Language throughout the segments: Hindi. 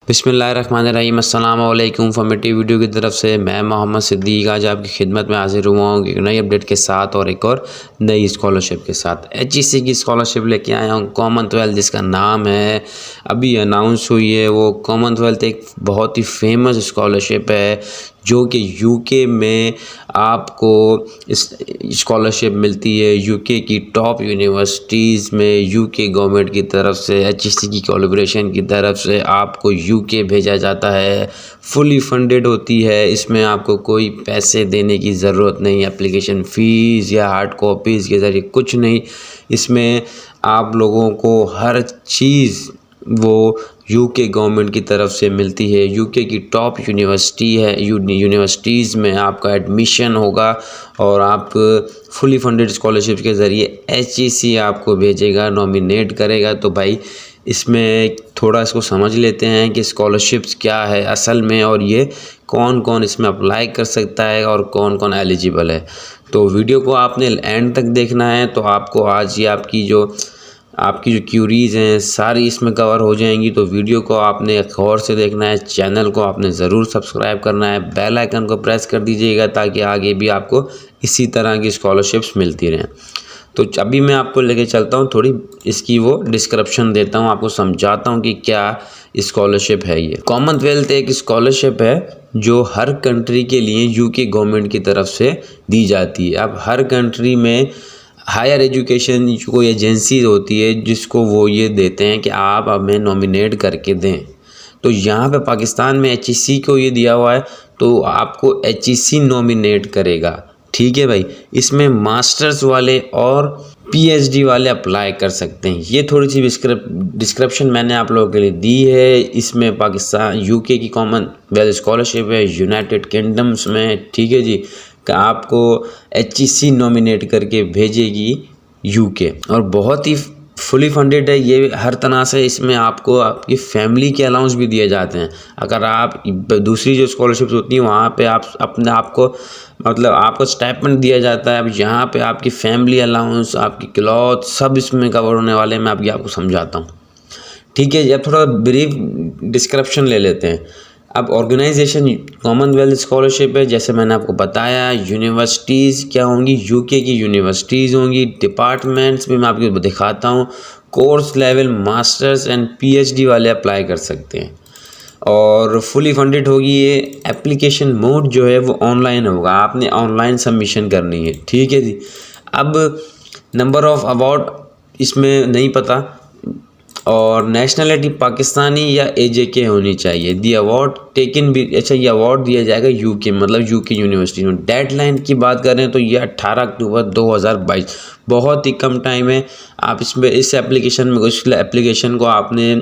बिस्मिल्लाहिर्रहमानिर्रहीम अस्सलाम वालेकुम। इन्फॉर्मेटिव वीडियो की तरफ से मैं मोहम्मद सिद्दीक आज आपकी खिदमत में हाजिर हुआ हूँ एक नई अपडेट के साथ और एक और नई स्कॉलरशिप के साथ। HEC की स्कॉलरशिप लेके आया हूँ। कॉमनवेल्थ जिसका नाम है, अभी अनाउंस हुई है। वो कॉमनवेल्थ एक बहुत ही फेमस स्कॉलरशिप है जो कि यूके में आपको इस स्कॉलरशिप मिलती है। यूके की टॉप यूनिवर्सिटीज़ में यूके गवर्नमेंट की तरफ से HEC की कोलैबोरेशन की तरफ से आपको यूके भेजा जाता है। फुली फंडेड होती है, इसमें आपको कोई पैसे देने की ज़रूरत नहीं, एप्लीकेशन फ़ीस या हार्ड कॉपीज़ के ज़रिए कुछ नहीं। इसमें आप लोगों को हर चीज़ वो यूके गवर्नमेंट की तरफ से मिलती है। यूके की टॉप यूनिवर्सिटी है, यूनिवर्सिटीज़ में आपका एडमिशन होगा और आप फुली फंडेड स्कॉलरशिप के ज़रिए HEC आपको भेजेगा, नॉमिनेट करेगा। तो भाई इसमें थोड़ा इसको समझ लेते हैं कि स्कॉलरशिप्स क्या है असल में और ये कौन कौन इसमें अप्लाई कर सकता है और कौन कौन एलिजिबल है। तो वीडियो को आपने एंड तक देखना है तो आपको आज ये आपकी जो क्यूरीज़ हैं सारी इसमें कवर हो जाएंगी। तो वीडियो को आपने गौर से देखना है, चैनल को आपने ज़रूर सब्सक्राइब करना है, बेल आइकन को प्रेस कर दीजिएगा ताकि आगे भी आपको इसी तरह की स्कॉलरशिप्स मिलती रहें। तो अभी मैं आपको लेके चलता हूँ, थोड़ी इसकी वो डिस्क्रिप्शन देता हूँ, आपको समझाता हूँ कि क्या स्कॉलरशिप है। ये कॉमनवेल्थ एक स्कॉलरशिप है जो हर कंट्री के लिए यूके गवर्नमेंट की तरफ से दी जाती है। अब हर कंट्री में हायर एजुकेशन कोई एजेंसी होती है जिसको वो ये देते हैं कि आप हमें नॉमिनेट करके दें। तो यहाँ पे पाकिस्तान में HEC को ये दिया हुआ है तो आपको HEC नॉमिनेट करेगा। ठीक है भाई, इसमें मास्टर्स वाले और PhD वाले अप्लाई कर सकते हैं। ये थोड़ी सी डिस्क्रिप्शन मैंने आप लोगों के लिए दी है। इसमें पाकिस्तान यूके की कॉमनवेल्थ स्कॉलरशिप है यूनाइटेड किंगडम्स में, ठीक है जी, कि आपको HEC नॉमिनेट करके भेजेगी यूके और बहुत ही फुली फंडेड है ये हर तरह से। इसमें आपको आपकी फैमिली के अलाउंस भी दिए जाते हैं। अगर आप दूसरी जो स्कॉलरशिप्स होती हैं वहाँ पे आप अपने आपको मतलब आपको स्टाइपेंड दिया जाता है। अब यहाँ पे आपकी फैमिली अलाउंस, आपकी क्लॉथ सब इसमें कवर होने वाले हैं। मैं आपको समझाता हूँ, ठीक है। अब थोड़ा ब्रीफ डिस्क्रिप्शन ले लेते हैं। अब ऑर्गेनाइजेशन कॉमनवेल्थ स्कॉलरशिप है, जैसे मैंने आपको बताया। यूनिवर्सिटीज़ क्या होंगी, यूके की यूनिवर्सिटीज़ होंगी। डिपार्टमेंट्स भी मैं आपको दिखाता हूँ। Course level masters and PhD वाले अप्लाई कर सकते हैं और फुली फंडेड होगी ये। एप्लीकेशन मोड जो है वो ऑनलाइन होगा, आपने ऑनलाइन सबमिशन करनी है, ठीक है जी। अब नंबर ऑफ अवार्ड इसमें नहीं पता और नेशनलिटी पाकिस्तानी या AJK होनी चाहिए। दी अवार्ड टेकन भी, अच्छा ये अवार्ड दिया जाएगा यूके मतलब यूके यूनिवर्सिटी में। डेडलाइन की बात करें तो ये 18 अक्टूबर 2022, बहुत ही कम टाइम है। आप इसमें इस एप्लीकेशन में उस एप्लीकेशन को आपने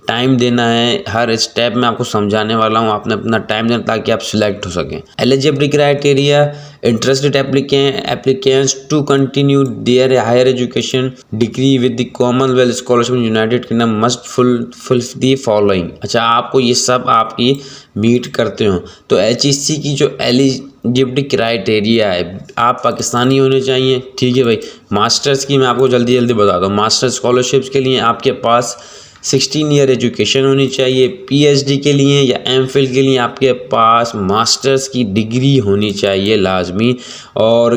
टाइम देना है। हर स्टेप में आपको समझाने वाला हूँ, आपने अपना टाइम देना ताकि आप सिलेक्ट हो सकें। Eligibility criteria, interested applicants to continue their higher education degree with the Commonwealth scholarship United Kingdom must full the following. अच्छा, आपको ये सब आपकी मीट करते हो तो HEC की जो एलिजिबिलिटी क्राइटेरिया है, आप पाकिस्तानी होने चाहिए, ठीक है भाई। मास्टर्स की मैं आपको जल्दी बताता हूँ। मास्टर्स स्कॉलरशिप्स के लिए आपके पास 16 ईयर एजुकेशन होनी चाहिए। PhD के लिए या MPhil के लिए आपके पास मास्टर्स की डिग्री होनी चाहिए लाजमी। और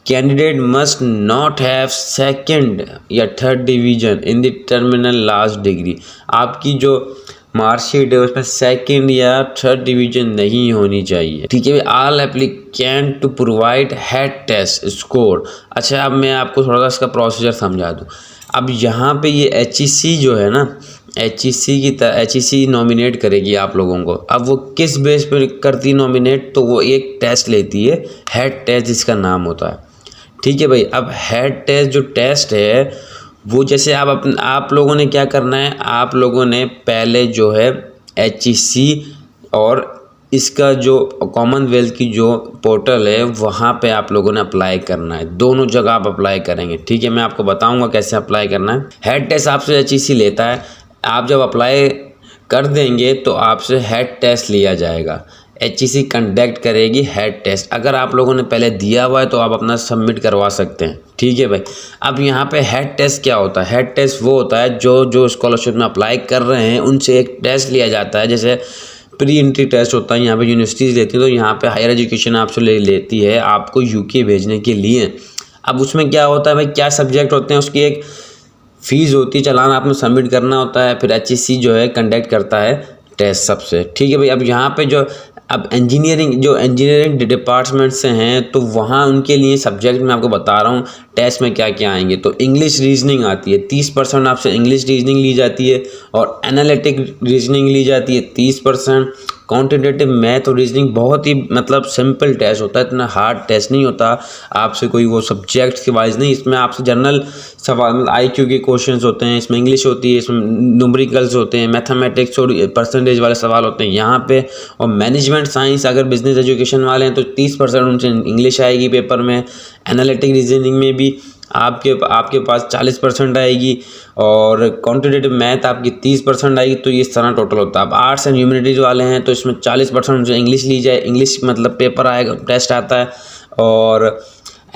candidate must not have second या third division in the terminal last degree. आपकी जो मार्कशीट है उसमें सेकंड या थर्ड डिवीजन नहीं होनी चाहिए, ठीक है। All applicant to provide head test score. अच्छा, अब मैं आपको थोड़ा सा इसका प्रोसीजर समझा दूँ। अब यहाँ पे ये HEC जो है ना, HEC नॉमिनेट करेगी आप लोगों को। अब वो किस बेस पर करती नॉमिनेट, तो वो एक टेस्ट लेती है, हेड टेस्ट जिसका नाम होता है, ठीक है भाई। अब हेड टेस्ट जो टेस्ट है वो जैसे आप लोगों ने क्या करना है, आप लोगों ने पहले जो है HEC और इसका जो कॉमनवेल्थ की जो पोर्टल है वहाँ पे आप लोगों ने अप्लाई करना है। दोनों जगह आप अप्लाई करेंगे, ठीक है। मैं आपको बताऊंगा कैसे अप्लाई करना है। हेड टेस्ट आपसे HEC लेता है, आप जब अप्लाई कर देंगे तो आपसे हेड टेस्ट लिया जाएगा। HEC कंडक्ट करेगी हेड टेस्ट। अगर आप लोगों ने पहले दिया हुआ है तो आप अपना सबमिट करवा सकते हैं, ठीक है भाई। अब यहाँ पे हेड टेस्ट क्या होता है? हेड टेस्ट वो होता है जो स्कॉलरशिप में अप्लाई कर रहे हैं उनसे एक टेस्ट लिया जाता है, जैसे प्री एंट्री टेस्ट होता है, यहाँ पे यूनिवर्सिटीज़ लेती है, तो यहाँ पे हायर एजुकेशन आपसे लेती है आपको UK भेजने के लिए। अब उसमें क्या होता है भाई, क्या सब्जेक्ट होते हैं, उसकी एक फ़ीस होती है, चालान आपने सबमिट करना होता है, फिर HEC जो है कंडक्ट करता है टेस्ट सबसे, ठीक है भाई। अब यहाँ पे अब इंजीनियरिंग डिपार्टमेंट से हैं तो वहाँ उनके लिए सब्जेक्ट मैं आपको बता रहा हूँ टेस्ट में क्या क्या आएंगे। तो इंग्लिश रीजनिंग आती है, 30% आपसे इंग्लिश रीजनिंग ली जाती है, और एनालिटिक रीजनिंग ली जाती है 30%। क्वांटिटेटिव मैथ और रीजनिंग बहुत ही मतलब सिंपल टेस्ट होता है, इतना हार्ड टेस्ट नहीं होता। आपसे कोई वो सब्जेक्ट्स के वाइज नहीं, इसमें आपसे जनरल सवाल IQ के क्वेश्चंस होते हैं, इसमें इंग्लिश होती है, इसमें न्यूमेरिकल्स होते हैं, मैथमेटिक्स और परसेंटेज वाले सवाल होते हैं यहाँ पे। और मैनेजमेंट साइंस अगर बिजनेस एजुकेशन वाले हैं तो 30% उनसे इंग्लिश आएगी पेपर में। एनालिटिक रीजनिंग में भी आपके पास 40% आएगी, और क्वांटिटेटिव मैथ आपकी 30% आएगी। तो ये इस तरह टोटल होता है। अब आर्ट्स एंड ह्यूमैनिटीज़ वाले हैं तो इसमें 40% से इंग्लिश ली जाए, इंग्लिश मतलब पेपर आएगा, टेस्ट आता है, और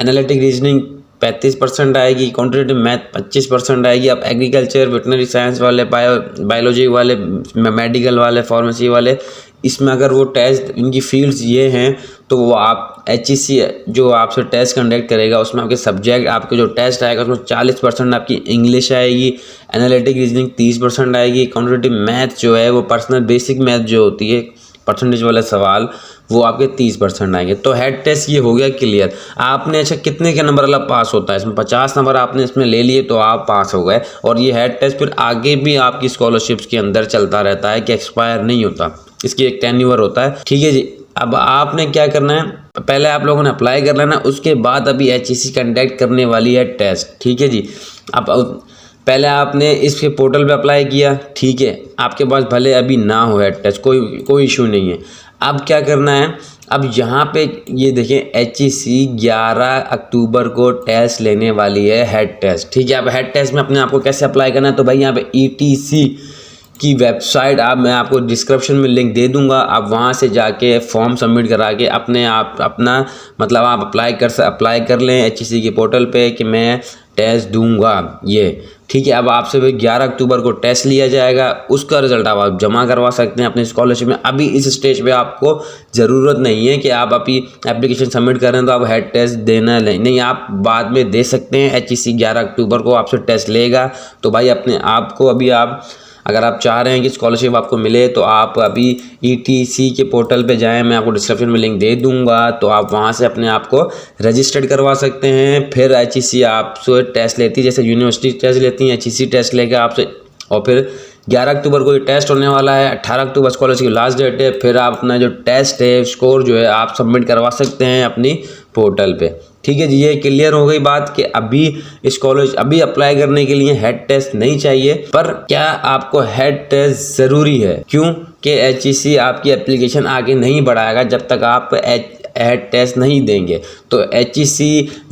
एनालिटिक रीजनिंग 35% आएगी, क्वांटिटेटिव मैथ 25% आएगी। अब एग्रीकल्चर, वेटनरी साइंस वाले, बायोलॉजी वाले, मेडिकल वाले, फार्मेसी वाले, इसमें अगर वो टेस्ट इनकी फील्ड्स ये हैं तो वो आप HEC जो आपसे टेस्ट कंडक्ट करेगा उसमें आपके सब्जेक्ट, आपके जो टेस्ट आएगा उसमें 40% आपकी इंग्लिश आएगी, एनालिटिक रीजनिंग 30% आएगी, क्वांटिटेटिव मैथ जो है वो पर्सनल बेसिक मैथ जो होती है परसेंटेज वाले सवाल वो आपके 30% आएंगे। तो हेड टेस्ट ये हो गया क्लियर। आपने अच्छा कितने के नंबर वाला पास होता है, इसमें 50 नंबर आपने इसमें ले लिए तो आप पास हो गए। और ये हेड टेस्ट फिर आगे भी आपकी स्कॉलरशिप्स के अंदर चलता रहता है कि एक्सपायर नहीं होता, इसकी एक टेन्योर होता है, ठीक है जी। अब आपने क्या करना है, पहले आप लोगों ने अप्लाई कर लेना, उसके बाद अभी HEC कंडक्ट करने वाली है टेस्ट, ठीक है जी। अब पहले आपने इसके पोर्टल पे अप्लाई किया, ठीक है, आपके पास भले अभी ना हो हेड टेस्ट, कोई इशू नहीं है। अब क्या करना है, अब यहाँ पे ये देखें HEC 11 अक्टूबर को टेस्ट लेने वाली है हेड टेस्ट, ठीक है। अब हेड टेस्ट में अपने आपको कैसे अप्लाई करना है, तो भाई यहाँ पे ETC की वेबसाइट मैं आपको डिस्क्रिप्शन में लिंक दे दूंगा, आप वहाँ से जाके फॉर्म सबमिट करा के अपना मतलब आप अप्लाई कर लें HEC के पोर्टल पे कि मैं टेस्ट दूंगा ये, ठीक है। अब आपसे भाई 11 अक्टूबर को टेस्ट लिया जाएगा, उसका रिजल्ट आप जमा करवा सकते हैं अपनी स्कॉलरशिप में। अभी इस स्टेज पे आपको ज़रूरत नहीं है कि आप अभी एप्लीकेशन सबमिट करें तो आप हेड टेस्ट देना नहीं, आप बाद में दे सकते हैं। HEC 11 अक्टूबर को आपसे टेस्ट लेगा, तो भाई अपने आप को अभी अगर आप चाह रहे हैं कि स्कॉलरशिप आपको मिले तो आप अभी ETC के पोर्टल पे जाएं, मैं आपको डिस्क्रिप्शन में लिंक दे दूंगा, तो आप वहां से अपने आप को रजिस्टर्ड करवा सकते हैं। फिर HEC आपसे टेस्ट लेती है, जैसे यूनिवर्सिटी टेस्ट लेती है, HEC टेस्ट लेकर आपसे, और फिर 11 अक्टूबर को ये टेस्ट होने वाला है, 18 अक्टूबर स्कॉलरशिप की लास्ट डेट है। फिर आप अपना जो टेस्ट है स्कोर जो है आप सबमिट करवा सकते हैं अपनी पोर्टल पे, ठीक है जी। ये क्लियर हो गई बात कि अभी अप्लाई करने के लिए हेड टेस्ट नहीं चाहिए, पर क्या आपको हेड टेस्ट ज़रूरी है? क्यों कि HEC आपकी एप्लीकेशन आगे नहीं बढ़ाएगा जब तक आप हेड टेस्ट नहीं देंगे। तो HEC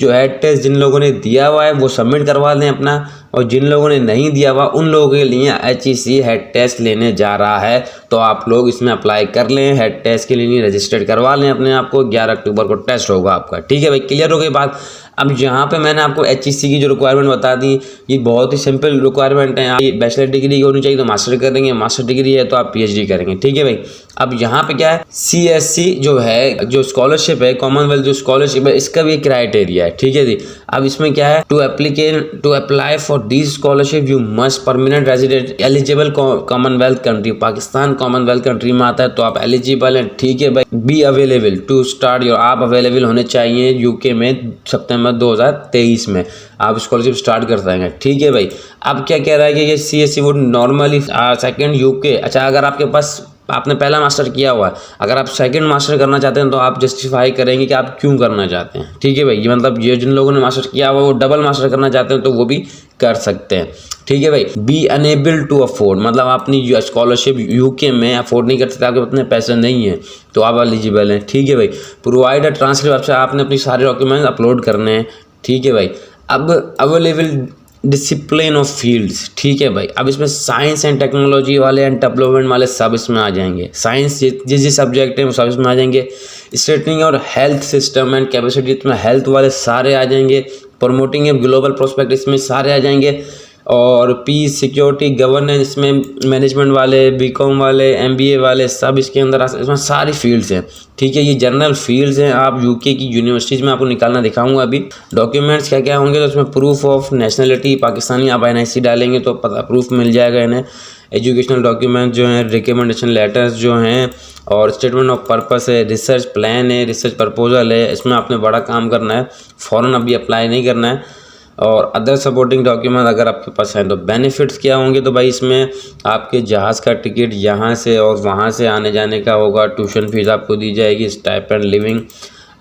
जो हेड टेस्ट जिन लोगों ने दिया हुआ है वो सबमिट करवा लें अपना, और जिन लोगों ने नहीं दिया हुआ उन लोगों के लिए HEC हेड टेस्ट लेने जा रहा है, तो आप लोग इसमें अप्लाई कर लें, हेड टेस्ट के लिए रजिस्टर्ड करवा लें अपने आप को। 11 अक्टूबर को टेस्ट होगा आपका, ठीक है भाई। क्लियर हो गई बात। अब यहाँ पे मैंने आपको HEC की जो रिक्वायरमेंट बता दी, ये बहुत ही सिंपल रिक्वायरमेंट है। आप बैचलर डिग्री होनी चाहिए तो मास्टर करेंगे, मास्टर डिग्री है तो आप PhD करेंगे, ठीक है भाई। अब यहाँ पे क्या है, CSC जो है, जो स्कॉलरशिप है, कॉमनवेल्थ जो स्कॉलरशिप है, इसका भी एक क्राइटेरिया है, ठीक है जी। अब इसमें क्या है, to apply for this scholarship you must permanent resident eligible Commonwealth country, Pakistan Commonwealth country में आता है तो आप एलिजिबल हैं, ठीक है भाई। Be available to start your, आप अवेलेबल होने चाहिए UK में सितंबर 2023 में आप स्कॉलरशिप स्टार्ट कर पाएंगे, ठीक है भाई। अब क्या कह रहा है कि ये CSC would normally second UK, अच्छा अगर आपके पास आपने पहला मास्टर किया हुआ है, अगर आप सेकंड मास्टर करना चाहते हैं तो आप जस्टिफाई करेंगे कि आप क्यों करना चाहते हैं, ठीक है भाई। ये मतलब ये जिन लोगों ने मास्टर किया हुआ वो डबल मास्टर करना चाहते हैं तो वो भी कर सकते हैं, ठीक है भाई। बी अनेबल टू अफोर्ड, मतलब आप अपनी स्कॉलरशिप UK में अफोर्ड नहीं कर सकते, आपके उतने पैसे नहीं हैं तो आप एलिजिबल हैं, ठीक है भाई। प्रोवाइड अ ट्रांसक्रिप्ट, आपने अपनी सारे डॉक्यूमेंट अपलोड करने हैं, ठीक है भाई। अब अवेलेबल डिसिप्लिन ऑफ फील्ड्स, ठीक है भाई। अब इसमें साइंस एंड टेक्नोलॉजी वाले एंड डेवलपमेंट वाले सब इसमें आ जाएंगे। साइंस जिस सब्जेक्ट है वो सब इसमें आ जाएंगे। स्ट्रेटनिंग और हेल्थ सिस्टम एंड कैपेसिटी, इसमें हेल्थ वाले सारे आ जाएंगे। प्रमोटिंग ए ग्लोबल प्रोस्पेक्ट, इसमें सारे आ जाएंगे। और पीस, सिक्योरिटी, गवर्नेंस में मैनेजमेंट वाले, बीकॉम वाले, एमबीए वाले सब इसके अंदर इसमें सारी फील्ड्स हैं, ठीक है। ये जनरल फील्ड्स हैं। आप यूके की यूनिवर्सिटीज़ में आपको निकालना दिखाऊंगा अभी। डॉक्यूमेंट्स क्या क्या होंगे, तो उसमें प्रूफ ऑफ नेशनलिटी पाकिस्तानी, आप NIC डालेंगे तो पता प्रूफ मिल जाएगा इन्हें। एजुकेशनल डॉक्यूमेंट जो हैं, रिकमेंडेशन लेटर्स जो हैं, और स्टेटमेंट ऑफ पर्पस है, रिसर्च प्लान है, रिसर्च प्रपोजल है। इसमें आपने बड़ा काम करना है, फ़ौरन अभी अप्लाई नहीं करना है। और अदर सपोर्टिंग डॉक्यूमेंट अगर आपके पास हैं तो बेनिफिट्स क्या होंगे, तो भाई इसमें आपके जहाज़ का टिकट यहाँ से और वहाँ से आने जाने का होगा। ट्यूशन फीस आपको दी जाएगी, स्टाइपेंड, लिविंग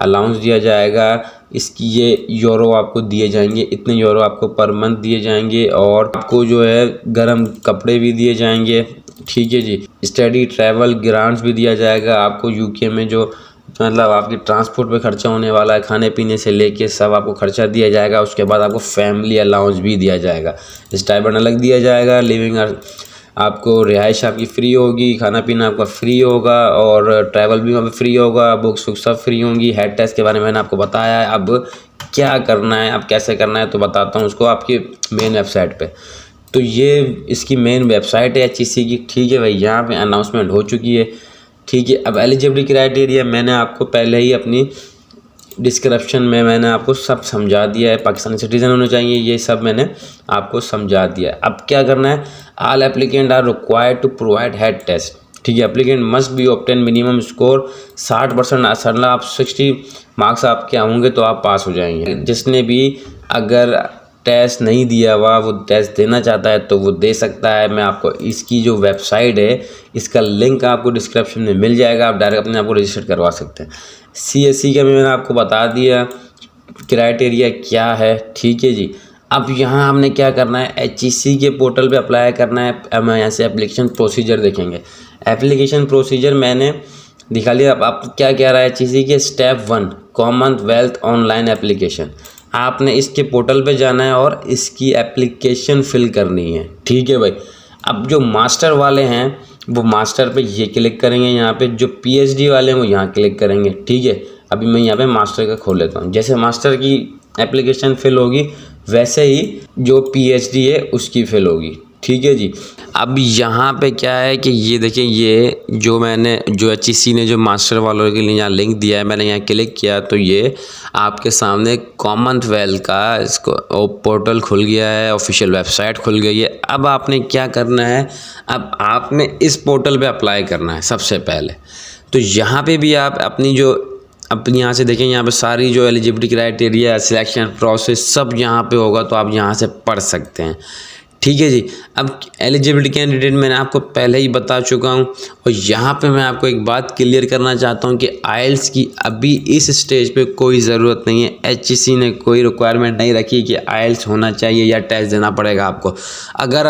अलाउंस दिया जाएगा। इसकी ये यूरो आपको दिए जाएंगे, इतने यूरो आपको पर मंथ दिए जाएंगे। और आपको जो है गर्म कपड़े भी दिए जाएंगे, ठीक है जी। स्टडी ट्रैवल ग्रांट्स भी दिया जाएगा आपको यूके में, जो मतलब आपकी ट्रांसपोर्ट पे खर्चा होने वाला है, खाने पीने से लेके सब आपको खर्चा दिया जाएगा। उसके बाद आपको फैमिली अलाउंस भी दिया जाएगा, स्टाइपेंड अलग दिया जाएगा। लिविंग आपको, रिहाइश आपकी फ्री होगी, खाना पीना आपका फ्री होगा, और ट्रैवल भी वहाँ पे फ्री होगा, बुक्स सब फ्री होंगी। हेड टेस्ट के बारे में मैंने आपको बताया है। अब क्या करना है, अब कैसे करना है तो बताता हूँ उसको आपकी मेन वेबसाइट पे। तो ये इसकी मेन वेबसाइट है HEC की, ठीक है भाई। यहाँ पे अनाउंसमेंट हो चुकी है, ठीक है। अब एलिजिबिलिटी क्राइटेरिया मैंने आपको पहले ही अपनी डिस्क्रिप्शन में मैंने आपको सब समझा दिया है। पाकिस्तानी सिटीज़न होने चाहिए, ये सब मैंने आपको समझा दिया है। अब क्या करना है, all applicant are required to provide head test, ठीक है। Applicant must be obtain minimum score 60%, मतलब आप 60 मार्क्स आपके होंगे तो आप पास हो जाएंगे। जिसने भी अगर टेस्ट नहीं दिया हुआ, वो टेस्ट देना चाहता है तो वो दे सकता है। मैं आपको इसकी जो वेबसाइट है इसका लिंक आपको डिस्क्रिप्शन में मिल जाएगा, आप डायरेक्ट अपने आप को रजिस्टर करवा सकते हैं। CSE का मैंने आपको बता दिया क्राइटेरिया क्या है, ठीक है जी। अब यहाँ हमने क्या करना है, HEC के पोर्टल पे अप्लाई करना है। हम यहाँ से एप्लीकेशन प्रोसीजर देखेंगे। एप्लीकेशन प्रोसीजर मैंने दिखा लिया। अब आप क्या कह रहा है HEC के स्टेप 1 कॉमनवेल्थ ऑनलाइन एप्लीकेशन, आपने इसके पोर्टल पे जाना है और इसकी एप्लीकेशन फिल करनी है, ठीक है भाई। अब जो मास्टर वाले हैं वो मास्टर पे ये क्लिक करेंगे, यहाँ पे जो PhD वाले हैं वो यहाँ क्लिक करेंगे, ठीक है। अभी मैं यहाँ पे मास्टर का खोल लेता हूँ। जैसे मास्टर की एप्लीकेशन फिल होगी वैसे ही जो PhD है उसकी फिल होगी, ठीक है जी। अब यहाँ पे क्या है कि ये देखिए, ये जो मैंने जो HEC ने जो मास्टर वालों के लिए यहाँ लिंक दिया है, मैंने यहाँ क्लिक किया तो ये आपके सामने कॉमनवेल्थ का इसको पोर्टल खुल गया है, ऑफिशियल वेबसाइट खुल गई है। अब आपने क्या करना है, अब आपने इस पोर्टल पे अप्लाई करना है सबसे पहले। तो यहाँ पे भी आप अपनी यहाँ से देखें, यहाँ पे सारी जो एलिजिबिलिटी क्राइटेरिया, सिलेक्शन प्रोसेस सब यहाँ पे होगा, तो आप यहाँ से पढ़ सकते हैं, ठीक है जी। अब एलिजिबिलिटी कैंडिडेट मैंने आपको पहले ही बता चुका हूँ। और यहाँ पे मैं आपको एक बात क्लियर करना चाहता हूँ कि IELTS की अभी इस स्टेज पे कोई ज़रूरत नहीं है। HEC ने कोई रिक्वायरमेंट नहीं रखी कि IELTS होना चाहिए या टेस्ट देना पड़ेगा आपको। अगर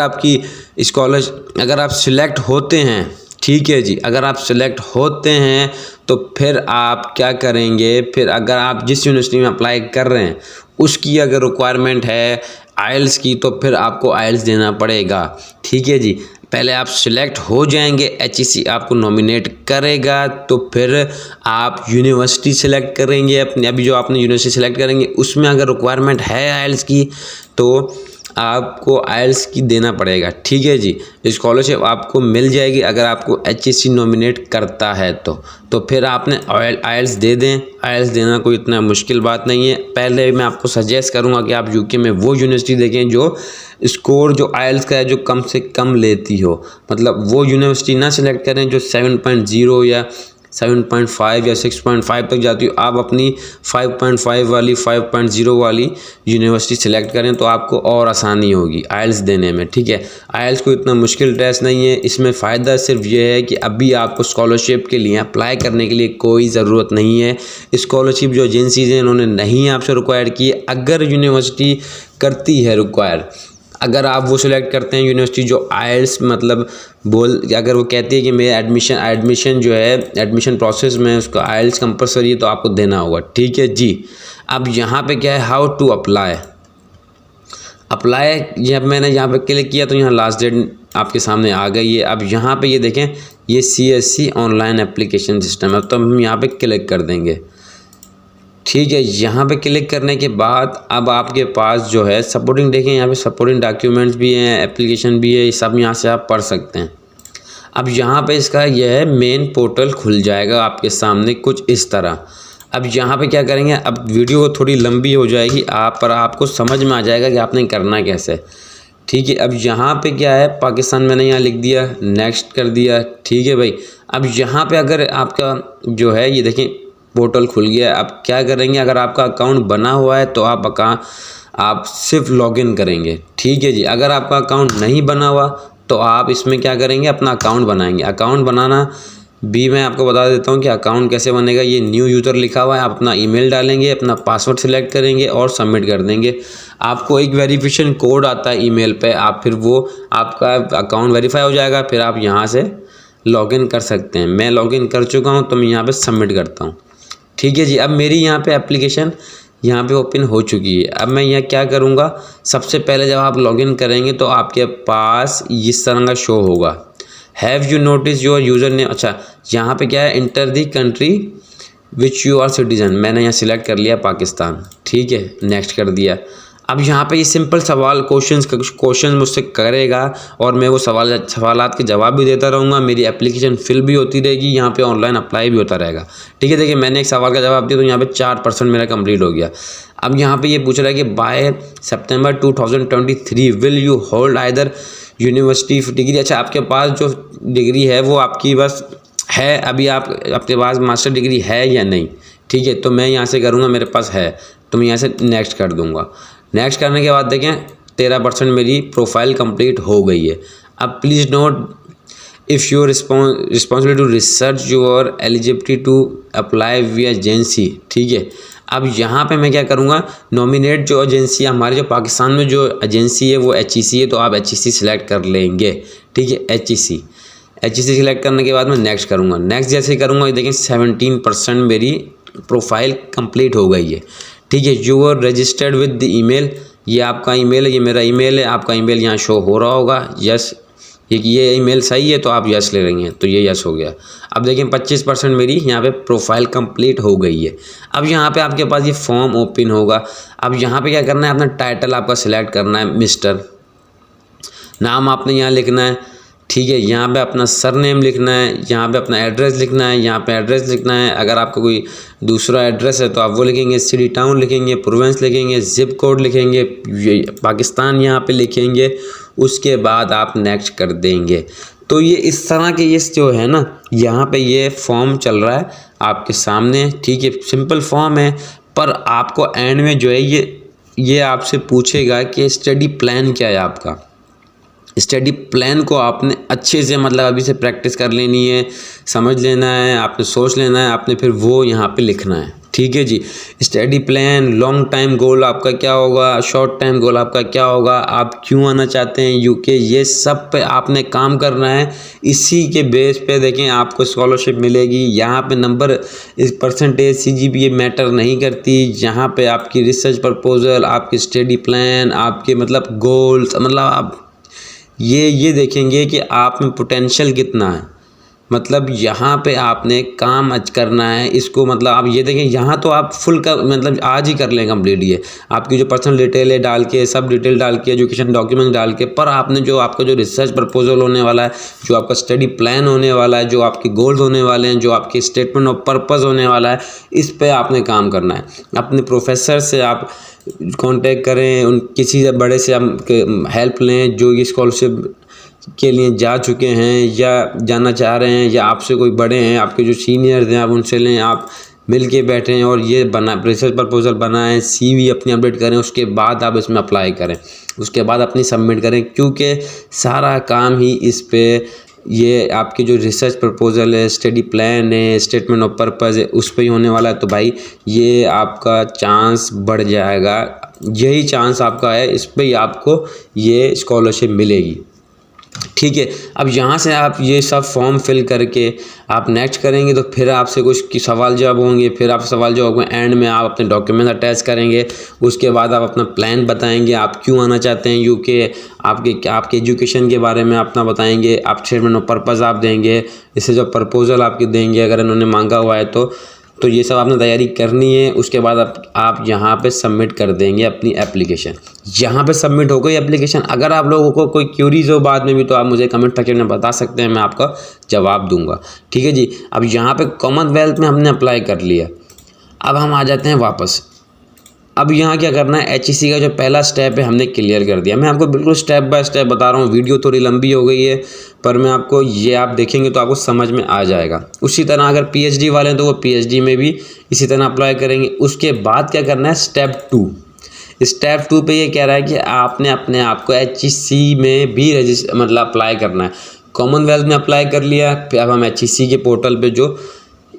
आप सिलेक्ट होते हैं, ठीक है जी, अगर आप सिलेक्ट होते हैं तो फिर आप क्या करेंगे, फिर अगर आप जिस यूनिवर्सिटी में अप्लाई कर रहे हैं उसकी अगर रिक्वायरमेंट है IELTS की तो फिर आपको IELTS देना पड़ेगा, ठीक है जी। पहले आप सिलेक्ट हो जाएंगे, HEC आपको नॉमिनेट करेगा, तो फिर आप यूनिवर्सिटी सिलेक्ट करेंगे अपनी। अभी जो आपने यूनिवर्सिटी सिलेक्ट करेंगे उसमें अगर रिक्वायरमेंट है IELTS की तो आपको IELTS की देना पड़ेगा, ठीक है जी। स्कॉलरशिप आपको मिल जाएगी अगर आपको HEC नॉमिनेट करता है तो फिर आपने IELTS दे दें। IELTS देना कोई इतना मुश्किल बात नहीं है। पहले मैं आपको सजेस्ट करूंगा कि आप यूके में वो यूनिवर्सिटी देखें जो स्कोर जो IELTS का है जो कम से कम लेती हो, मतलब वो यूनिवर्सिटी ना सिलेक्ट करें जो 7.0 या 7.5 या 6.5 तक जाती हो। आप अपनी 5.5 वाली 5.0 वाली यूनिवर्सिटी सिलेक्ट करें तो आपको और आसानी होगी IELTS देने में, ठीक है। IELTS कोई इतना मुश्किल टेस्ट नहीं है। इसमें फ़ायदा सिर्फ ये है कि अभी आपको स्कॉलरशिप के लिए अप्लाई करने के लिए कोई ज़रूरत नहीं है। स्कॉलरशिप जो एजेंसीज हैं उन्होंने नहीं आपसे रिक्वायर की है। अगर यूनिवर्सिटी करती है रिक्वायर, अगर आप वो सिलेक्ट करते हैं यूनिवर्सिटी जो IELTS मतलब अगर वो कहती है कि मेरे एडमिशन जो है एडमिशन प्रोसेस में उसका IELTS कंपलसरी है तो आपको देना होगा, ठीक है जी। अब यहाँ पे क्या है, हाउ टू अप्लाई। अप्लाई जब मैंने यहाँ पे क्लिक किया तो यहाँ लास्ट डेट आपके सामने आ गई है। अब यहाँ पे ये देखें, ये CSC ऑनलाइन एप्लीकेशन सिस्टम है, तो हम यहाँ पे क्लिक कर देंगे। ठीक है, यहाँ पे क्लिक करने के बाद अब आपके पास जो है सपोर्टिंग, देखें यहाँ पे सपोर्टिंग डॉक्यूमेंट्स भी हैं, एप्लीकेशन भी है, ये सब यहाँ से आप पढ़ सकते हैं। अब यहाँ पे इसका यह है मेन पोर्टल खुल जाएगा आपके सामने कुछ इस तरह। अब यहाँ पे क्या करेंगे, अब वीडियो थोड़ी लंबी हो जाएगी पर आपको समझ में आ जाएगा कि आपने करना कैसे। ठीक है, अब यहाँ पे क्या है, पाकिस्तान मैंने यहाँ लिख दिया, नेक्स्ट कर दिया। ठीक है भाई, अब यहाँ पे अगर आपका जो है ये देखें पोर्टल खुल गया। अब क्या करेंगे, अगर आपका अकाउंट बना हुआ है तो आप सिर्फ लॉगिन करेंगे। ठीक है जी, अगर आपका अकाउंट नहीं बना हुआ तो आप इसमें क्या करेंगे, अपना अकाउंट बनाएंगे। अकाउंट बनाना भी मैं आपको बता देता हूँ कि अकाउंट कैसे बनेगा। ये न्यू यूज़र लिखा हुआ है, आप अपना ईमेल डालेंगे, अपना पासवर्ड सिलेक्ट करेंगे और सबमिट कर देंगे। आपको एक वेरिफिकेशन कोड आता है ईमेल पे, आप फिर वो आपका अकाउंट वेरीफाई हो जाएगा, फिर आप यहाँ से लॉगिन कर सकते हैं। मैं लॉगिन कर चुका हूँ तो मैं यहाँ पे सबमिट करता हूँ। ठीक है जी, अब मेरी यहाँ पे एप्लीकेशन यहाँ पे ओपन हो चुकी है। अब मैं यहाँ क्या करूँगा, सबसे पहले जब आप लॉगिन करेंगे तो आपके पास इस तरह का शो होगा, have you notice your user name. अच्छा, यहाँ पे क्या है, enter the country which you are citizen, मैंने यहाँ सिलेक्ट कर लिया पाकिस्तान। ठीक है, नेक्स्ट कर दिया। अब यहाँ पे ये सिंपल सवाल क्वेश्चन मुझसे करेगा और मैं वो सवालात के जवाब भी देता रहूँगा। मेरी एप्लीकेशन फिल भी होती रहेगी, यहाँ पे ऑनलाइन अप्लाई भी होता रहेगा। ठीक है, देखिए मैंने एक सवाल का जवाब दिया तो यहाँ पे 4% मेरा कंप्लीट हो गया। अब यहाँ पे ये पूछ रहा है कि by September 2023 will you hold either university degree. अच्छा, आपके पास जो डिग्री है वो आपकी बस है, अभी आपके पास मास्टर डिग्री है या नहीं। ठीक है, तो मैं यहाँ से करूँगा, मेरे पास है तो मैं यहाँ से नेक्स्ट कर दूँगा। नेक्स्ट करने के बाद देखें 13% मेरी प्रोफाइल कंप्लीट हो गई है। अब please note if you responsibility to research your eligibility to apply via agency. ठीक है, अब यहाँ पे मैं क्या करूँगा, नॉमिनेट जो एजेंसी है हमारे, जो पाकिस्तान में जो एजेंसी है वो HEC है, तो आप HEC सिलेक्ट कर लेंगे। ठीक है, HEC सिलेक्ट करने के बाद मैं नेक्स्ट करूँगा। नेक्स्ट जैसे करूँगा देखें 17% मेरी प्रोफाइल कंप्लीट हो गई है। ठीक है, you are registered with the email, ये आपका ईमेल है, ये मेरा ईमेल है, आपका ईमेल यहाँ शो हो रहा होगा। यस, ये ईमेल सही है तो आप यस ले रही हैं, तो ये यस हो गया। अब देखें 25% मेरी यहाँ पे प्रोफाइल कंप्लीट हो गई है। अब यहाँ पे आपके पास ये फॉर्म ओपन होगा। अब यहाँ पे क्या करना है, अपना टाइटल आपका सिलेक्ट करना है, मिस्टर नाम आपने यहाँ लिखना है। ठीक है, यहाँ पे अपना सरनेम लिखना है, यहाँ पे अपना एड्रेस लिखना है, यहाँ पे एड्रेस लिखना है। अगर आपका कोई दूसरा एड्रेस है तो आप वो लिखेंगे, सिटी टाउन लिखेंगे, प्रोविंस लिखेंगे, जिप कोड लिखेंगे, पाकिस्तान यहाँ पे लिखेंगे। उसके बाद आप नेक्स्ट कर देंगे। तो ये इस तरह के ये जो है ना, यहाँ पे ये फॉर्म चल रहा है आपके सामने। ठीक है, सिंपल फॉर्म है, पर आपको एंड में जो है ये आपसे पूछेगा कि स्टडी प्लान क्या है आपका। स्टडी प्लान को आपने अच्छे से मतलब अभी से प्रैक्टिस कर लेनी है, समझ लेना है, आपने सोच लेना है, आपने फिर वो यहाँ पे लिखना है। ठीक है जी, study plan, long time goal आपका क्या होगा, शॉर्ट टाइम गोल आपका क्या होगा, आप क्यों आना चाहते हैं यूके, ये सब पे आपने काम करना है। इसी के बेस पे देखें आपको स्कॉलरशिप मिलेगी। यहाँ पे नंबर इस परसेंटेज CGPA मैटर नहीं करती। यहाँ पे आपकी रिसर्च प्रपोजल, आपकी स्टडी प्लान, आपके मतलब गोल्स, मतलब आप ये देखेंगे कि आप में पोटेंशियल कितना है। मतलब यहाँ पे आपने काम करना है इसको, मतलब आप ये देखें यहाँ तो आप फुल का मतलब आज ही कर लें कंप्लीट। ये आपकी जो पर्सनल डिटेल है डाल के, सब डिटेल डाल के, एजुकेशन डॉक्यूमेंट डाल के, पर आपने जो आपका जो रिसर्च प्रपोजल होने वाला है, जो आपका स्टडी प्लान होने वाला है, जो आपके गोल्स होने वाले हैं, जो आपकी स्टेटमेंट ऑफ पर्पज़ होने वाला है, इस पर आपने काम करना है। अपने प्रोफेसर से आप कांटेक्ट करें, उन किसी से बड़े से आप हेल्प लें जो ये स्कॉलरशिप के लिए जा चुके हैं या जाना चाह रहे हैं, या आपसे कोई बड़े हैं, आपके जो सीनियर्स हैं, आप उनसे लें, आप मिल के बैठें और ये रिसर्च प्रपोजल बनाएं, CV अपनी अपडेट करें। उसके बाद आप इसमें अप्लाई करें, उसके बाद अपनी सबमिट करें, क्योंकि सारा काम ही इस पे, ये आपकी जो रिसर्च प्रपोजल है, स्टडी प्लान है, स्टेटमेंट ऑफ पर्पज़ है, उस पर ही होने वाला है। तो भाई ये आपका चांस बढ़ जाएगा, यही चांस आपका है, इस पर ही आपको ये स्कॉलरशिप मिलेगी। ठीक है। अब यहाँ से आप ये सब फॉर्म फिल करके आप नेक्स्ट करेंगे तो फिर आपसे कुछ सवाल जवाब होंगे, फिर आप सवाल जवाब एंड में आप अपने डॉक्यूमेंट अटैच करेंगे। उसके बाद आप अपना प्लान बताएंगे, आप क्यों आना चाहते हैं यूके, आपके एजुकेशन के बारे में अपना बताएंगे, आप स्टेटमेंट ऑफ पर्पज़ आप देंगे, इससे जो प्रपोजल आपके देंगे अगर इन्होंने मांगा हुआ है तो ये सब आपने तैयारी करनी है। उसके बाद आप यहाँ पे सबमिट कर देंगे अपनी एप्लीकेशन। यहाँ पे सबमिट हो गई एप्लीकेशन। अगर आप लोगों को कोई क्यूरीज हो बाद में भी तो आप मुझे कमेंट सेक्शन में बता सकते हैं, मैं आपका जवाब दूंगा। ठीक है जी। अब यहाँ पे कॉमनवेल्थ में हमने अप्लाई कर लिया। अब हम आ जाते हैं वापस। अब यहाँ क्या करना है, HEC का जो पहला स्टेप है हमने क्लियर कर दिया। मैं आपको बिल्कुल स्टेप बाय स्टेप बता रहा हूँ। वीडियो थोड़ी लंबी हो गई है पर मैं आपको ये आप देखेंगे तो आपको समझ में आ जाएगा। उसी तरह अगर PhD वाले हैं तो वो PhD में भी इसी तरह अप्लाई करेंगे। उसके बाद क्या करना है, स्टेप 2 पे ये कह रहा है कि आपने अपने आप को HEC में भी मतलब अप्लाई करना है। कॉमनवेल्थ में अप्लाई कर लिया। फिर अब हम HEC के पोर्टल पे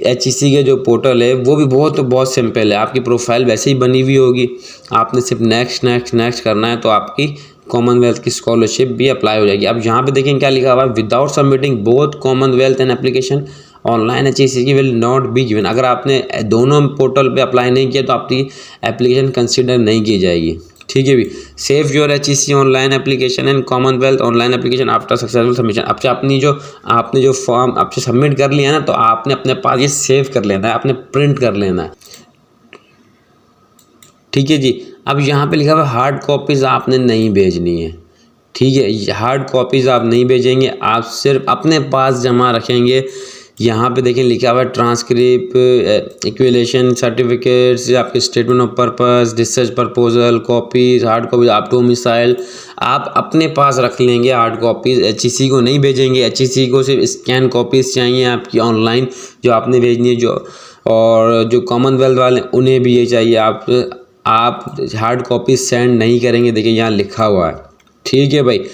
HEC के जो पोर्टल है वो भी बहुत सिंपल है। आपकी प्रोफाइल वैसे ही बनी हुई होगी, आपने सिर्फ नेक्स्ट करना है तो आपकी कॉमनवेल्थ की स्कॉलरशिप भी अप्लाई हो जाएगी। अब यहाँ पे देखें क्या लिखा हुआ है, without submitting both Commonwealth and application online HEC will not be given. अगर आपने दोनों पोर्टल पे अप्लाई नहीं किया तो आपकी एप्लीकेशन कंसिडर नहीं की जाएगी। ठीक है भी। Save your HEC online application and Commonwealth online application after successful submission. अब से आपने जो फॉर्म आपसे सबमिट कर लिया ना तो आपने अपने पास ये सेव कर लेना है, आपने प्रिंट कर लेना है। ठीक है जी। अब यहाँ पे लिखा हुआ है हार्ड कॉपीज़ आपने नहीं भेजनी है। ठीक है, हार्ड कॉपीज़ आप नहीं भेजेंगे, आप सिर्फ अपने पास जमा रखेंगे। यहाँ पे देखें लिखा हुआ है ट्रांसक्रिप्ट, इक्विलेशन सर्टिफिकेट्स, आपके statement of purpose, research proposal, copies, hard copies आप डोमिसाइल आप अपने पास रख लेंगे। हार्ड कॉपीज़ HEC को नहीं भेजेंगे। HEC को सिर्फ स्कैन कॉपीज़ चाहिए आपकी ऑनलाइन जो आपने भेजनी है। और जो कॉमनवेल्थ वाले उन्हें भी ये चाहिए। आप हार्ड कॉपी सेंड नहीं करेंगे, देखिए यहाँ लिखा हुआ है। ठीक है भाई।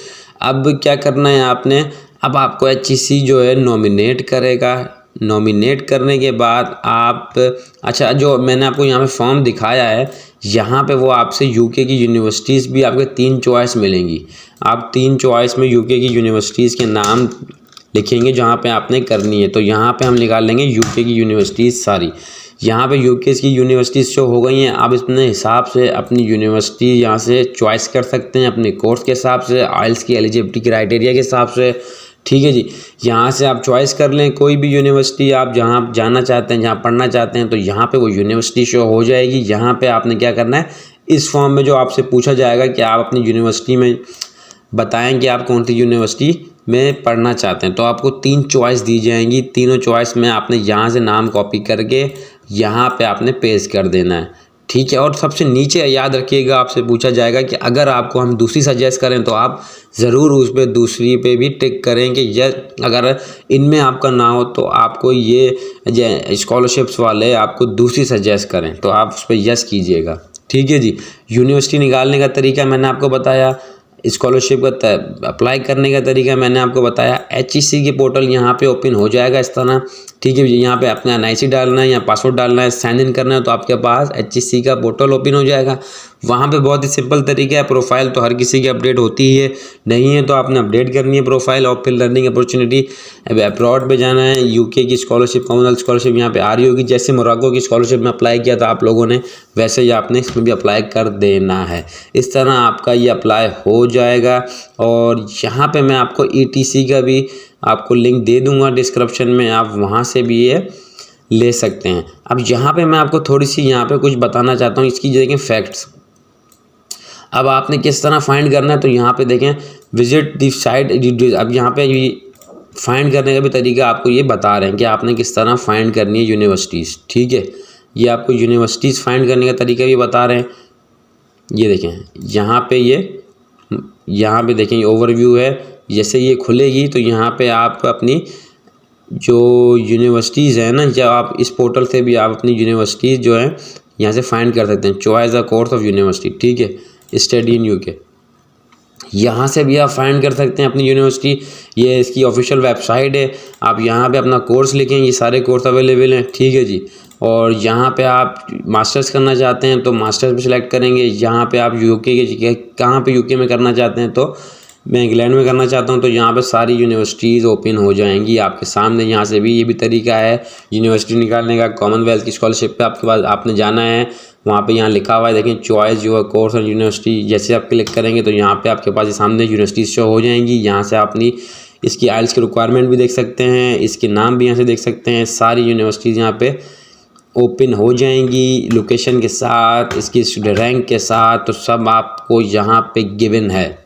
अब क्या करना है आपने, अब आपको HEC जो है नॉमिनेट करेगा। नॉमिनेट करने के बाद अच्छा जो मैंने आपको यहाँ पे फॉर्म दिखाया है यहाँ पे वो आपसे यूके की यूनिवर्सिटीज़ भी आपके 3 चॉइस मिलेंगी। आप 3 चॉइस में यूके की यूनिवर्सिटीज़ के नाम लिखेंगे जहाँ पे आपने करनी है। तो यहाँ पे हम निकाल लेंगे यूके की यूनिवर्सिटीज़ सारी। यहाँ पे यूके की यूनिवर्सिटीज़ शो हो गई हैं। आप अपने हिसाब से अपनी यूनिवर्सिटी यहाँ से चॉइस कर सकते हैं अपने कोर्स के हिसाब से, आइल्स की एलिजिबिलिटी क्राइटेरिया के हिसाब से। ठीक है जी। यहाँ से आप चॉइस कर लें कोई भी यूनिवर्सिटी आप जहाँ जाना चाहते हैं, जहाँ पढ़ना चाहते हैं तो यहाँ पे वो यूनिवर्सिटी शो हो जाएगी। यहाँ पे आपने क्या करना है, इस फॉर्म में जो आपसे पूछा जाएगा कि आप अपनी यूनिवर्सिटी में बताएं कि आप कौन सी यूनिवर्सिटी में पढ़ना चाहते हैं, तो आपको 3 चॉइस दी जाएंगी। तीनों चॉइस में आपने यहाँ से नाम कॉपी करके यहाँ पे आपने पेस्ट कर देना है। ठीक है। और सबसे नीचे याद रखिएगा आपसे पूछा जाएगा कि अगर आपको हम दूसरी सजेस्ट करें तो आप ज़रूर उस पर दूसरी पे भी टिक करें कि अगर इनमें आपका ना हो तो आपको ये स्कॉलरशिप्स वाले आपको दूसरी सजेस्ट करें तो आप उस पर यस कीजिएगा। ठीक है जी। यूनिवर्सिटी निकालने का तरीका मैंने आपको बताया, स्कॉलरशिप का अप्लाई करने का तरीका मैंने आपको बताया। HEC के पोर्टल यहाँ पे ओपन हो जाएगा इस तरह। ठीक है। यहाँ पे अपना NIC डालना है या पासवर्ड डालना है, साइन इन करना है तो आपके पास HEC का पोर्टल ओपन हो जाएगा। वहाँ पे बहुत ही सिंपल तरीका है। प्रोफाइल तो हर किसी की अपडेट होती ही है, नहीं है तो आपने अपडेट करनी है प्रोफाइल। और फिर लर्निंग अपॉर्चुनिटी, अब्रॉड पे जाना है, यूके की स्कॉलरशिप, कॉमनवेल्थ स्कॉलरशिप यहाँ पे आ रही होगी। जैसे मोरक्को की स्कॉलरशिप में अप्लाई किया था आप लोगों ने, वैसे ही आपने इसमें भी अप्लाई कर देना है। इस तरह आपका ये अप्लाई हो जाएगा। और यहाँ पे मैं आपको ETC का भी आपको लिंक दे दूँगा डिस्क्रिप्शन में, आप वहाँ से भी ये ले सकते हैं। अब यहाँ पे मैं आपको थोड़ी सी यहाँ पे कुछ बताना चाहता हूँ इसकी देखें फैक्ट्स। अब आपने किस तरह फाइंड करना है तो यहाँ पे देखें विजिट द साइट। अब यहाँ पे फाइंड करने का भी तरीका आपको ये बता रहे हैं कि आपने किस तरह फाइंड करनी है यूनिवर्सिटीज़। ठीक है। ये आपको यूनिवर्सिटीज़ फाइंड करने का तरीका भी बता रहे हैं। ये देखें यहाँ पे देखें ओवरव्यू है। जैसे ये खुलेगी तो यहाँ पे आप अपनी जो यूनिवर्सिटीज़ है ना, जब आप इस पोर्टल से भी आप अपनी यूनिवर्सिटीज़ जो है यहाँ से फाइंड कर सकते हैं। Choice the course of university. ठीक है। स्टडी इन यूके, यहाँ से भी आप फाइंड कर सकते हैं अपनी यूनिवर्सिटी। ये इसकी ऑफिशियल वेबसाइट है। आप यहाँ पे अपना कोर्स लिखें, ये सारे कोर्स अवेलेबल हैं। ठीक है जी। और यहाँ पे आप मास्टर्स करना चाहते हैं तो मास्टर्स भी सिलेक्ट करेंगे। यहाँ पे आप यूके के कहाँ पे यूके में करना चाहते हैं तो मैं इंग्लैंड में करना चाहता हूँ तो यहाँ पे सारी यूनिवर्सिटीज़ ओपन हो जाएंगी आपके सामने। यहाँ से भी ये भी तरीका है यूनिवर्सिटी निकालने का। कॉमनवेल्थ की स्कॉलरशिप पे आपके पास आपने जाना है, वहाँ पे यहाँ लिखा हुआ है देखें choice your course and university. जैसे आप क्लिक करेंगे तो यहाँ पे आपके पास सामने यूनिवर्सिटी शो हो जाएंगी। यहाँ से अपनी इसकी आइल्स की रिक्वायरमेंट भी देख सकते हैं, इसके नाम भी यहाँ से देख सकते हैं। सारी यूनिवर्सिटीज़ यहाँ पे ओपन हो जाएंगी लोकेशन के साथ, इसकी रैंक के साथ, तो सब आपको यहाँ पे गिवन है।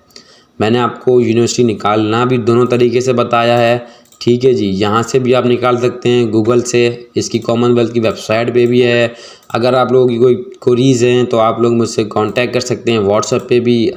मैंने आपको यूनिवर्सिटी निकालना भी दोनों तरीके से बताया है, ठीक है जी। यहाँ से भी आप निकाल सकते हैं गूगल से, इसकी कॉमनवेल्थ की वेबसाइट पे भी है। अगर आप लोगों की कोई क्वेरीज हैं तो आप लोग मुझसे कांटेक्ट कर सकते हैं व्हाट्सएप पे भी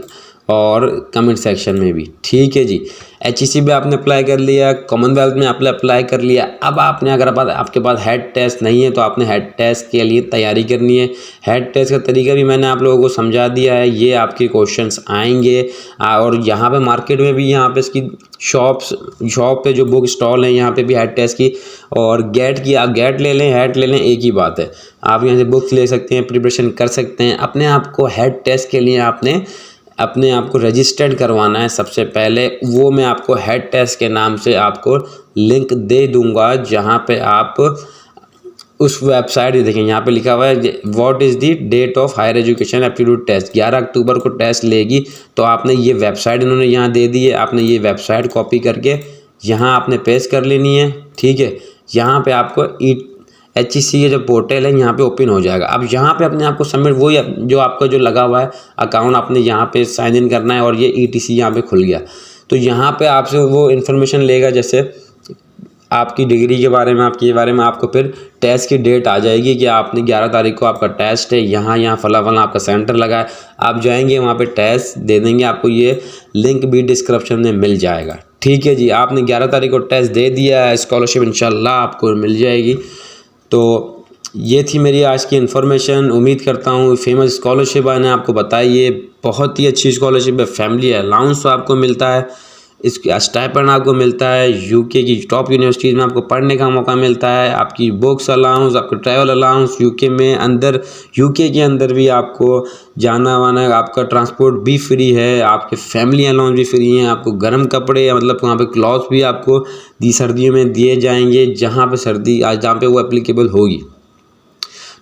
और कमेंट सेक्शन में भी, ठीक है जी। HEC में आपने अप्लाई कर लिया, कॉमनवेल्थ में आपने अप्लाई कर लिया। अब आपने अगर आपके पास हेड टेस्ट नहीं है तो आपने हेड टेस्ट के लिए तैयारी करनी है। हेड टेस्ट का तरीका भी मैंने आप लोगों को समझा दिया है। ये आपके क्वेश्चंस आएंगे और यहाँ पे मार्केट में भी यहाँ पे इसकी शॉप पे जो बुक स्टॉल है यहाँ पे भी हेड टेस्ट की और गेट की, आप गेट ले लें हेड ले लें, एक ही बात है। आप यहाँ से बुक्स ले सकते हैं, प्रिपरेशन कर सकते हैं। अपने आप को हेड टेस्ट के लिए आपने अपने आप को रजिस्टर्ड करवाना है सबसे पहले। वो मैं आपको हेड टेस्ट के नाम से आपको लिंक दे दूंगा, जहाँ पे आप उस वेबसाइट देखें, यहाँ पे लिखा हुआ है what is the date of higher education aptitude test. 11 अक्टूबर को टेस्ट लेगी। तो आपने ये वेबसाइट इन्होंने यहाँ दे दी है, आपने ये वेबसाइट कॉपी करके यहाँ आपने पेस्ट कर लेनी है, ठीक है। यहाँ पे आपको HEC का जो पोर्टल है यहाँ पे ओपन हो जाएगा। अब यहाँ पे अपने आप को सबमिट, वही जो आपका जो लगा हुआ है अकाउंट, आपने यहाँ पे साइन इन करना है और ये ETC यहाँ पे खुल गया। तो यहाँ पे आपसे वो इन्फॉर्मेशन लेगा, जैसे आपकी डिग्री के बारे में, आपके बारे में। आपको फिर टेस्ट की डेट आ जाएगी कि आपने 11 तारीख को आपका टेस्ट है, यहाँ फला फला आपका सेंटर लगा है। आप जाएंगे वहाँ पे टेस्ट दे देंगे, आपको ये लिंक भी डिस्क्रिप्शन में मिल जाएगा, ठीक है जी। आपने 11 तारीख को टेस्ट दे दिया है, स्कॉलरशिप इंशाल्लाह आपको मिल जाएगी। तो ये थी मेरी आज की इन्फॉर्मेशन। उम्मीद करता हूँ फेमस स्कॉलरशिप मैंने आपको बताई, ये बहुत ही अच्छी स्कॉलरशिप है। फैमिली अलाउंस आपको मिलता है, इसके स्टाइपेंड आपको मिलता है, यूके की टॉप यूनिवर्सिटीज़ में आपको पढ़ने का मौका मिलता है, आपकी बुक्स अलाउंस, आपको ट्रैवल अलाउंस, यूके में अंदर, यूके के अंदर भी आपको जाना वाना, आपका ट्रांसपोर्ट भी फ्री है, आपके फैमिली अलाउंस भी फ्री हैं, आपको गर्म कपड़े मतलब वहाँ पे क्लॉथ भी आपको सर्दियों में दिए जाएंगे, जहाँ पे सर्दी जहाँ पे वो एप्लीकेबल होगी।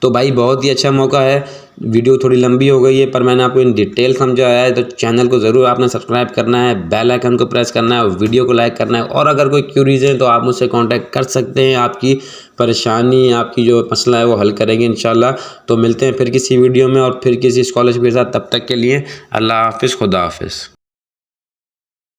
तो भाई बहुत ही अच्छा मौका है। वीडियो थोड़ी लंबी हो गई है पर मैंने आपको इन डिटेल समझाया है। तो चैनल को ज़रूर आपने सब्सक्राइब करना है, बेल आइकन को प्रेस करना है और वीडियो को लाइक करना है। और अगर कोई क्यूरीज है तो आप मुझसे कांटेक्ट कर सकते हैं, आपकी परेशानी, आपकी जो मसला है वो हल करेंगे इंशाल्लाह। तो मिलते हैं फिर किसी वीडियो में और फिर किसी स्कॉलरशिप के साथ। तब तक के लिए अल्लाह हाफिज़, खुदा हाफिज़।